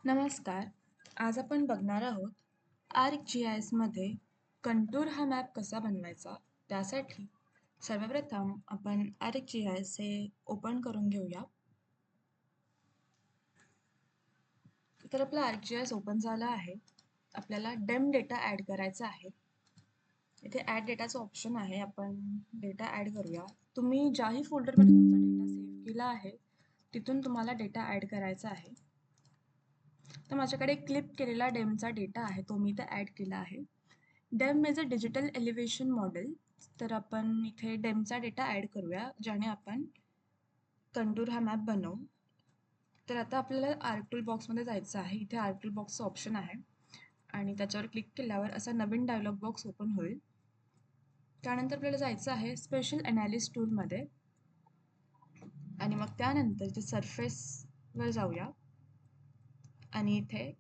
नमस्कार. आज आपण बघणार आहोत ArcGIS मध्ये कंटूर हा मॅप कसा बनवायचा. त्यासाठी सर्वप्रथम आपण ArcGIS हे ओपन करून घेऊया. तर आपला ArcGIS ओपन झाला आहे. आपल्याला डेम डेटा ॲड करायचा आहे. इथे ॲड डेटाचं ऑप्शन आहे. आपण डेटा ॲड करूया. तुम्ही ज्याही फोल्डरमध्ये तुमचा डेटा सेव्ह केला आहे तिथून तुम्हाला डेटा ॲड करायचा आहे. तर माझ्याकडे क्लिप केलेला डेमचा डेटा आहे, तो मी इथे ॲड केला आहे. डेम is a digital elevation model. तर आपण इथे डेमचा डेटा ॲड करूया, ज्याने आपण कंटूर हा मॅप बनवू. तर आता आपल्याला आर्कटूल बॉक्समध्ये जायचं आहे. इथे आर्कटूल बॉक्सचं ऑप्शन आहे आणि त्याच्यावर क्लिक केल्यावर असा नवीन डायलॉग बॉक्स ओपन होईल. त्यानंतर आपल्याला जायचं आहे स्पेशल ॲनालिस्ट टूलमध्ये आणि मग त्यानंतर इथे सरफेसवर जाऊया आणि इथे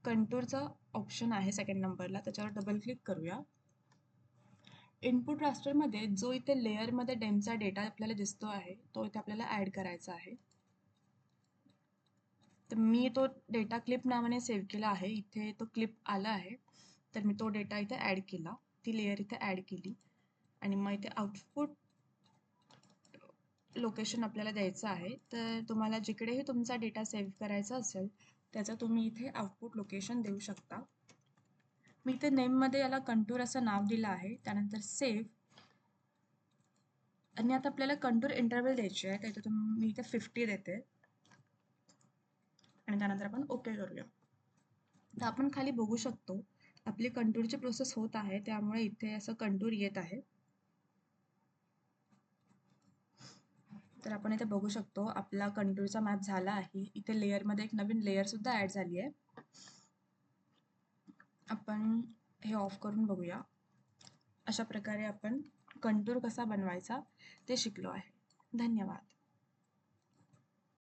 कंटूरचा ऑप्शन आहे सेकंड नंबरला, त्याच्यावर डबल क्लिक करूया. इनपुट रास्टरमध्ये जो इथे लेअरमध्ये डेमचा डेटा आपल्याला दिसतो आहे तो इथे आपल्याला ॲड करायचा आहे. तर मी तो डेटा क्लिप नावाने सेव्ह केला आहे. इथे तो क्लिप आला आहे, तर मी तो डेटा इथे ॲड केला, ती लेअर इथे ॲड केली आणि मग इथे आउटपुट लोकेशन आपल्याला द्यायचं आहे. तर तुम्हाला जिकडेही तुमचा डेटा सेव्ह करायचा असेल त्याचं तुम्ही इथे आउटपुट लोकेशन देऊ शकता. मी इथे नेममध्ये याला कंटूर असं नाव दिलं आहे. त्यानंतर सेव्ह आणि आता आपल्याला कंटूर इंटरवल द्यायची आहे. तर इथे मी इथे 50 देते आणि त्यानंतर आपण ओके करूया. तर आपण खाली बघू शकतो आपली कंटूरची प्रोसेस होत आहे, त्यामुळे इथे असं कंटूर येत आहे. तर आपण इथे बघू शकतो आपला कंटूरचा मॅप झाला आहे. इथे लेअरमध्ये एक नवीन लेअर सुद्धा ॲड झाली आहे. आपण हे ऑफ करून बघूया. अशा प्रकारे आपण कंटूर कसा बनवायचा ते शिकलो आहे. धन्यवाद.